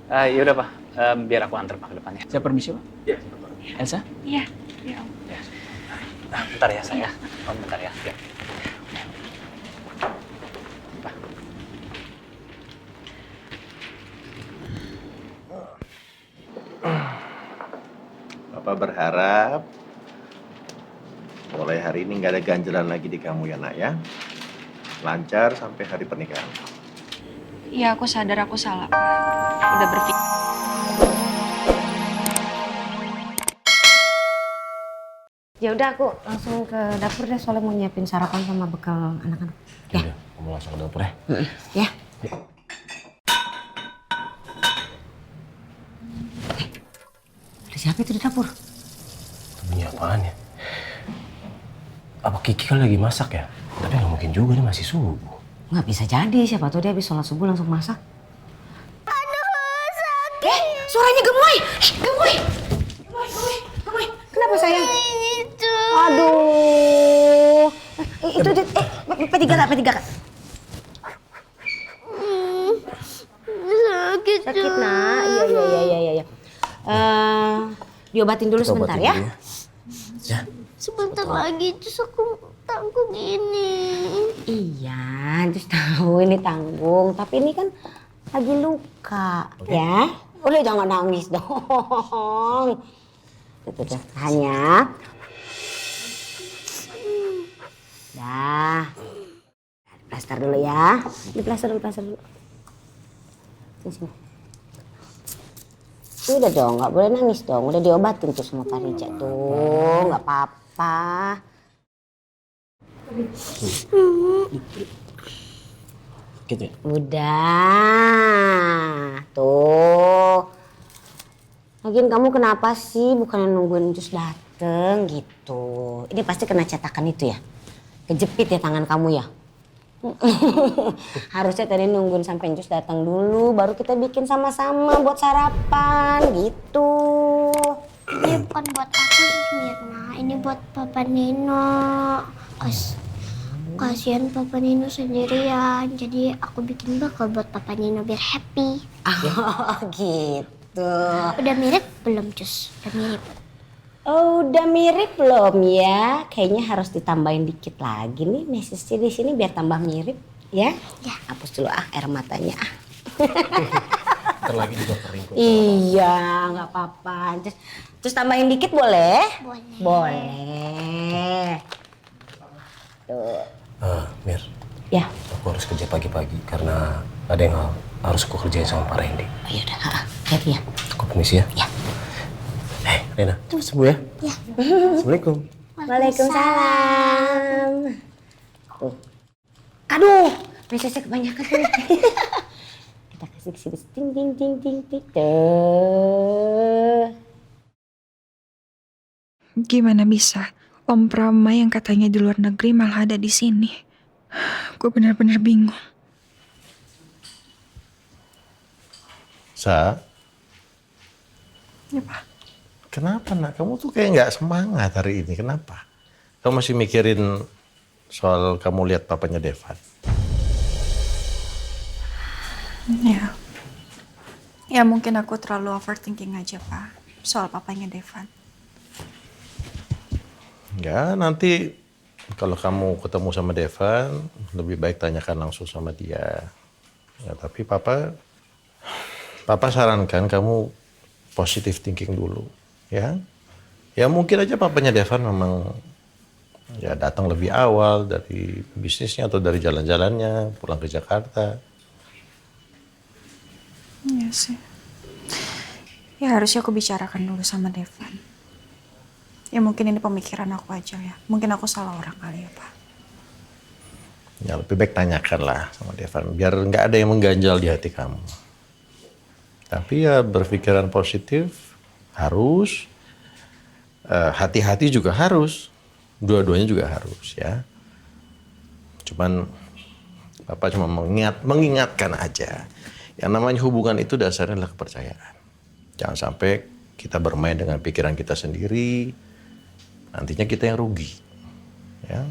Yaudah Pak, biar aku antar Pak ke depannya. Saya permisi Pak. Iya. Elsa? Iya, iya Om. Ya. Bentar ya saya. Om bentar ya. Ya. Pak. Bapak berharap mulai hari ini nggak ada ganjelan lagi di kamu ya nak ya. Lancar sampai hari pernikahan. Iya, aku sadar aku salah, Pak. Udah berpikir. Ya udah aku langsung ke dapur deh soalnya mau nyiapin sarapan sama bekal anak-anak. Ya. Udah, kamu langsung ke dapur ya. Ya. Ada siapa itu di dapur? Bunyi apaan ya? Apa Kiki kan lagi masak ya? Tapi nggak mungkin juga, dia masih subuh. Nggak bisa jadi, siapa tahu dia habis sholat subuh langsung masak. Aduh, sakit. Suaranya gemoy. Gemoy. Gemoy. Kenapa sayang? Itu. Aduh. Itu P3 Kak. Sakit. Sakit nak. Iya. Diobatin dulu sebentar ya. Ya. Sebentar lagi terus aku tanggung ini. Iya, terus tahu ini tanggung, tapi ini kan lagi luka, ya. Udah jangan nangis dong. Tuh, hanya. Dah. Plaster dulu ya. Di plaster dulu. Sini. Udah dong, nggak boleh nangis dong. Udah diobatin tuh sama Pak Rija tuh, nggak apa-apa. Gitu ya? Udah, tuh. Lagian kamu kenapa sih bukannya nungguin Jus dateng gitu? Ini pasti kena cetakan itu ya? Kejepit ya tangan kamu ya? Harusnya tadi nungguin sampai Jus datang dulu, baru kita bikin sama-sama buat sarapan gitu. Ini bukan buat aku Mirna, ini buat Papa Nino. Kasihan Papa Nino sendirian, jadi aku bikin bakal buat Papa Nino biar happy. Oh gitu. Udah mirip belum Cus? Udah mirip. Oh, udah mirip belum ya? Kayaknya harus ditambahin dikit lagi nih mesesnya di sini biar tambah mirip ya. Ya. Hapus dulu air matanya. Ntar lagi juga kering kok. Iya, nggak apa-apa. Terus tambahin dikit boleh? Boleh. Boleh. Tuh. Mir, Ya. aku harus kerja pagi-pagi karena ada yang harus aku kerjain sama Pak Randy. Oh, yaudah, hati ya. Aku permisi ya. Ya. Rena, cepet sembuh ya. Ya. Assalamualaikum. Waalaikumsalam. Tuh. Aduh, mesesnya kebanyakan tuh. Kita kasih ke sini. Ting. Tuh. Gimana bisa? Om Prama yang katanya di luar negeri malah ada di sini. Gue bener-bener bingung. Sa, Ya Pak. kenapa nak? Kamu tuh kayak nggak semangat hari ini. Kenapa? Kamu masih mikirin soal kamu lihat papanya Devan? Ya. Ya mungkin aku terlalu overthinking aja Pak. Soal papanya Devan. Ya, nanti kalau kamu ketemu sama Devan, lebih baik tanyakan langsung sama dia. Ya, tapi Papa sarankan kamu positive thinking dulu, ya. Ya mungkin aja papanya Devan memang ya datang lebih awal dari bisnisnya atau dari jalan-jalannya, pulang ke Jakarta. Iya sih. Ya harusnya aku bicarakan dulu sama Devan. Ya mungkin ini pemikiran aku aja ya. Mungkin aku salah orang kali ya Pak. Ya lebih baik tanyakan lah sama Devan, biar nggak ada yang mengganjal di hati kamu. Tapi ya berpikiran positif harus, hati-hati juga harus, dua-duanya juga harus ya. Cuman Papa cuma mengingatkan aja. Yang namanya hubungan itu dasarnya adalah kepercayaan. Jangan sampai kita bermain dengan pikiran kita sendiri, nantinya kita yang rugi. Ya.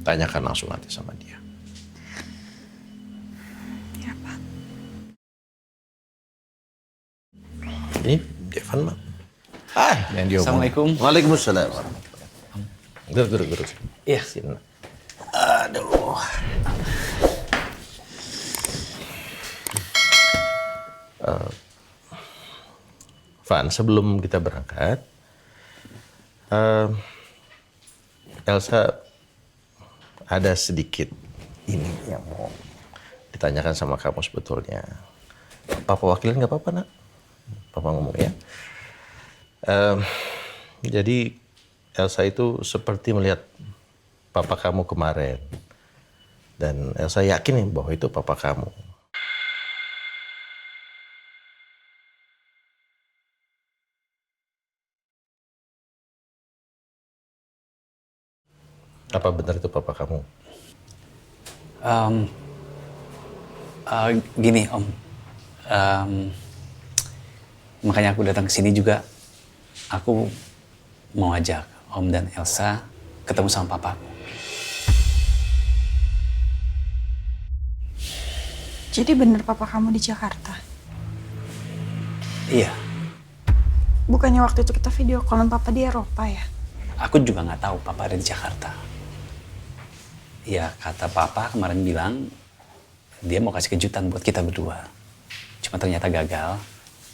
Tanyakan langsung nanti sama dia. Ini Devan mah. Yang diomong. Assalamualaikum. Waalaikumsalam. Guru. Iya. Sini. Aduh. Van, sebelum kita berangkat, Elsa ada sedikit ini yang mau ditanyakan sama kamu sebetulnya. Papa wakilin nggak apa-apa, Nak? Papa ngomong ya. Jadi Elsa itu seperti melihat papa kamu kemarin. Dan Elsa yakin nih bahwa itu papa kamu. Apa benar itu papa kamu? Gini Om, makanya aku datang ke sini juga. Aku mau ajak Om dan Elsa ketemu sama papaku. Jadi bener papa kamu di Jakarta? Iya, Bukannya waktu itu kita video callan papa di Eropa ya? aku juga nggak tahu papa ada di Jakarta. Ya kata papa kemarin bilang dia mau kasih kejutan buat kita berdua. Cuma ternyata gagal.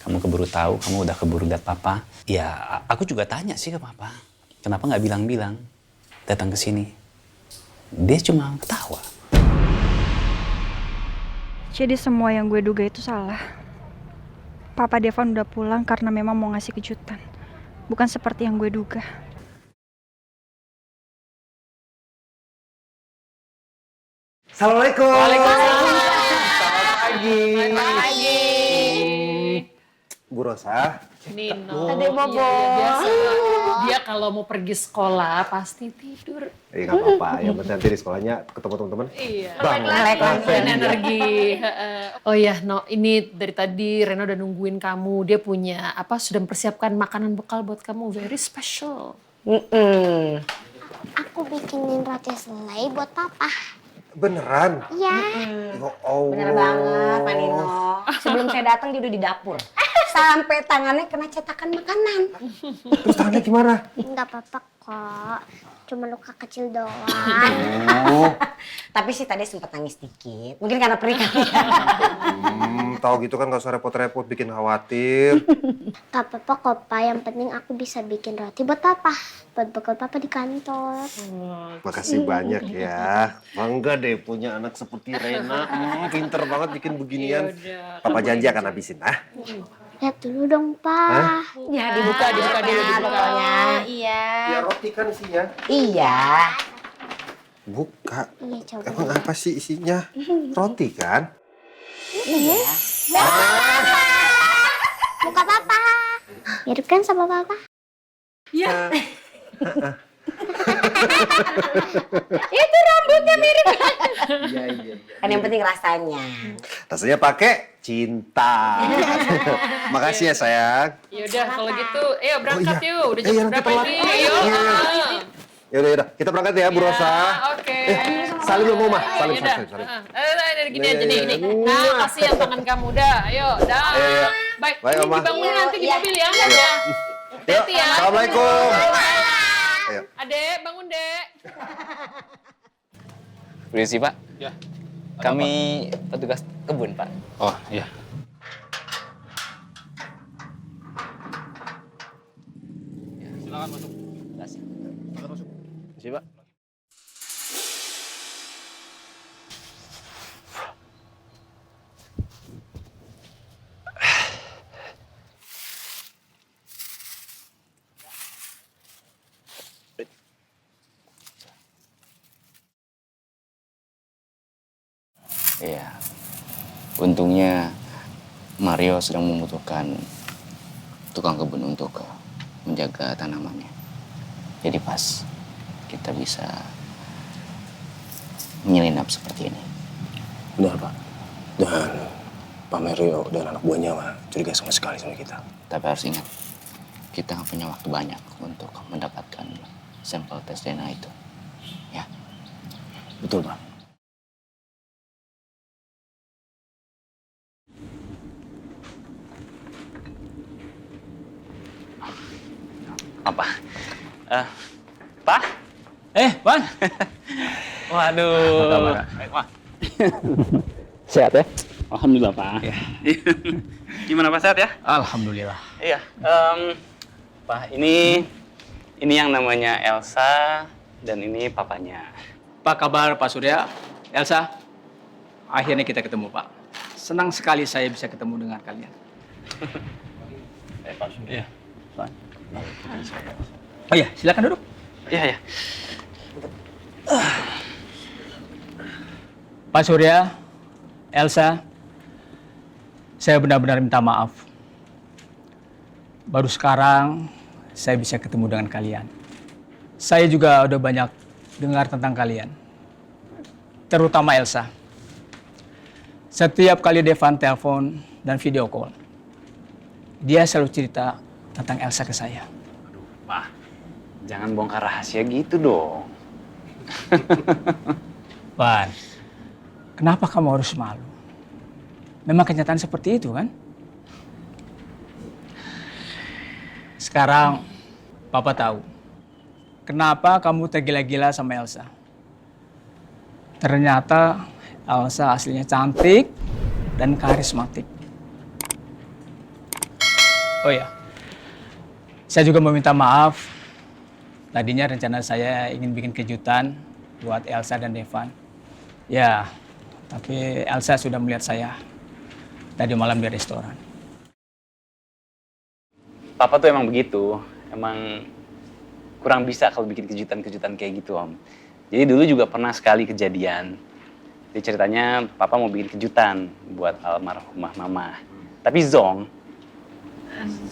Kamu keburu tahu, kamu udah keburu lihat papa. Ya aku juga tanya sih ke papa. Kenapa nggak bilang-bilang datang ke sini? Dia cuma ketawa. Jadi semua yang gue duga itu salah. Papa Devan udah pulang karena memang mau ngasih kejutan. Bukan seperti yang gue duga. Assalamualaikum. Waalaikumsalam. Selamat pagi. Bu Rosa. Nino. Adek Bobo. Biasa. Dia kalau mau pergi sekolah pasti tidur. Nggak apa-apa, yang penting nanti di sekolahnya ketemu teman-teman. Iya. Bangun. Main energi. Oh iya, No, ini dari tadi Reno udah nungguin kamu. Dia punya sudah mempersiapkan makanan bekal buat kamu, very special. Aku bikinin roti selai buat papa. Beneran? Iya. Ya Allah. Bener banget, Pak Nino. Sebelum saya datang dia udah di dapur. Sampai tangannya kena cetakan makanan. Terus tangannya gimana? Nggak apa-apa kok. Cuma luka kecil doang. Oh, Tapi sih tadi sempat nangis dikit. Mungkin karena perih kali ya. tahu gitu kan nggak usah repot-repot bikin khawatir. Nggak apa-apa kok, Pak. Yang penting aku bisa bikin roti buat papa. Buat bekal papa di kantor. Makasih banyak ya. Bangga deh punya anak seperti Rena. Pinter banget bikin beginian. Papa janji akan habisin, ah. Lihat dulu dong, Pak. Ya Dibuka dulu. botolnya. Iya. Ya roti kan isinya. Iya. Buka. Iya, coba. Emang apa sih isinya? Roti kan? Iya. Muka papa. Mirip kan sama papa? Iya. Itu rambutnya mirip. Iya. Kan yang penting rasanya. Rasanya pakai cinta. Makasih ya sayang. Yaudah, kalau gitu, ayo berangkat iya. yuk. Udah jam Nanti berapa telat. ini? Yuk. Yaudah. Kita berangkat ya, Bu Rosa. Oke. Salim dulu, Mama. Salim. Yaudah. Gini aja nih. Nah, kasihan tangan kamu. Dah, ayo. Dah. Iya. Baik, Baik, ini Oma. dibangunin nanti di Iya. mobil ya. Yuk. Ya. Hati-hati ya. Assalamualaikum. Ayo. Adek, bangun, Dek. Permisi Pak. Ya. Kami petugas kebun Pak. Oh, iya. Silakan masuk. Terima kasih. Silakan masuk. Sini, Pak. Iya. Untungnya Mario sedang membutuhkan tukang kebun untuk menjaga tanamannya. Jadi pas kita bisa menyelinap seperti ini. Benar, Pak. Dan Pak Mario dan anak buahnya mah curiga sama sekali sama kita. Tapi harus ingat, kita nggak punya waktu banyak untuk mendapatkan sampel tes DNA itu. Ya. Betul, Pak. Apa? Pak? Wan? Waduh. Wah. Sehat ya? Alhamdulillah, Pak. Ya. Gimana Pak, sehat ya? Alhamdulillah. Iya. Pak, ini yang namanya Elsa dan ini papanya. Apa kabar Pak Surya? Elsa? Akhirnya kita ketemu Pak. Senang sekali saya bisa ketemu dengan kalian. Pak Surya. Pak. Oh iya, silakan duduk. Iya. Pak Surya, Elsa, saya benar-benar minta maaf. Baru sekarang saya bisa ketemu dengan kalian. Saya juga udah banyak dengar tentang kalian. Terutama Elsa. Setiap kali Devan telepon dan video call, dia selalu cerita tentang Elsa ke saya. Pak, jangan bongkar rahasia gitu dong. Wan, kenapa kamu harus malu? Memang kenyataan seperti itu kan? Sekarang Papa tahu kenapa kamu tergila-gila sama Elsa. Ternyata Elsa aslinya cantik dan karismatik. Oh ya, saya juga meminta maaf. Tadinya rencana saya ingin bikin kejutan buat Elsa dan Devan. Ya, tapi Elsa sudah melihat saya tadi malam di restoran. Papa tuh emang begitu. Emang kurang bisa kalau bikin kejutan-kejutan kayak gitu, Om. Jadi dulu juga pernah sekali kejadian. Jadi ceritanya Papa mau bikin kejutan buat almarhumah Mama. Tapi Zong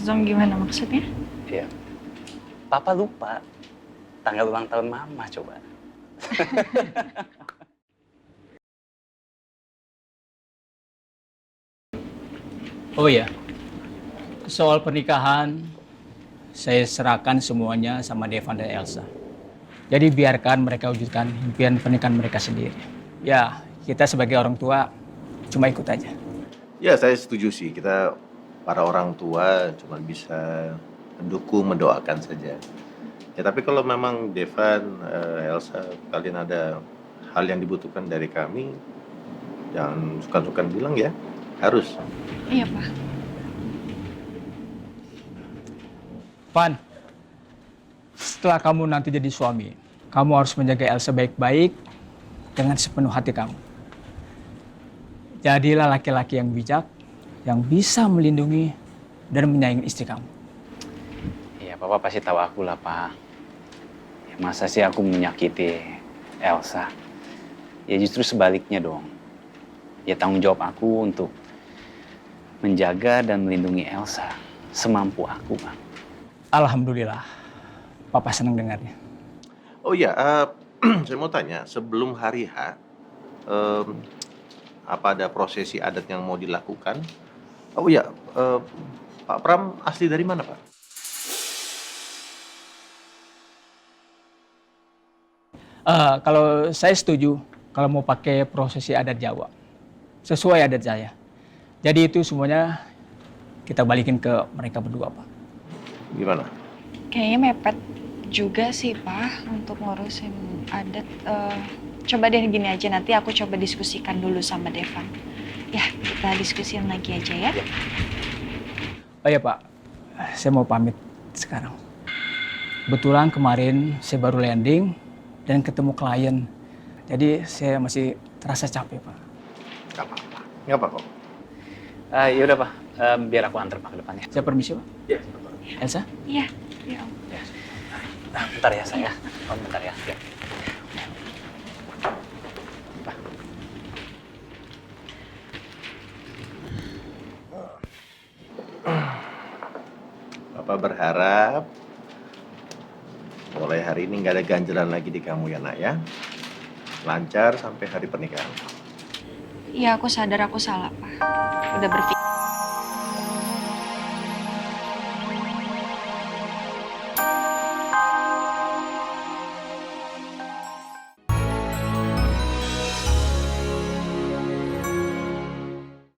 Gimana maksudnya? ya, Papa lupa tanggal ulang tahun Mama coba. Oh ya, soal pernikahan saya serahkan semuanya sama Devan dan Elsa. Jadi biarkan mereka wujudkan impian pernikahan mereka sendiri. Ya, kita sebagai orang tua cuma ikut aja. Ya, saya setuju sih. Kita para orang tua cuma bisa mendukung, mendoakan saja. Ya, tapi kalau memang Devan, Elsa, kalian ada hal yang dibutuhkan dari kami, jangan sukan-sukan bilang ya. Harus. Iya, Pak. Van, setelah kamu nanti jadi suami, kamu harus menjaga Elsa baik-baik dengan sepenuh hati kamu. Jadilah laki-laki yang bijak, yang bisa melindungi dan menyayangi istri kamu. Iya, Papa pasti tahu aku lah, Pak. Ya, masa sih aku menyakiti Elsa? Ya justru sebaliknya dong. Ya tanggung jawab aku untuk menjaga dan melindungi Elsa semampu aku, Pak. Alhamdulillah, Papa senang dengarnya. Oh iya, saya mau tanya, sebelum hari H, apa ada prosesi adat yang mau dilakukan? Oh iya, Pak Pram asli dari mana, Pak? Kalau saya setuju, kalau mau pakai prosesi adat Jawa, sesuai adat saya. Jadi itu semuanya kita balikin ke mereka berdua, Pak. Gimana? Kayaknya mepet juga sih, Pak, untuk ngurusin adat. Coba deh gini aja, nanti aku coba diskusikan dulu sama Devan. Ya, kita diskusiin lagi aja ya. Oh ya, Pak, saya mau pamit sekarang. Kebetulan kemarin saya baru landing dan ketemu klien. Jadi saya masih terasa capek, Pak. Gak apa-apa. Gak apa-apa. Yaudah, Pak. Biar aku antar Pak ke depannya. Saya permisi, Pak. Iya. Elsa? Iya, iya, Om. Ya. Bentar ya, saya. Oh, bentar ya. Ya. Pak. Bapak berharap mulai hari ini nggak ada ganjelan lagi di kamu ya, Nak ya. Lancar sampai hari pernikahan. Iya, aku sadar aku salah, Pak. Udah berpikir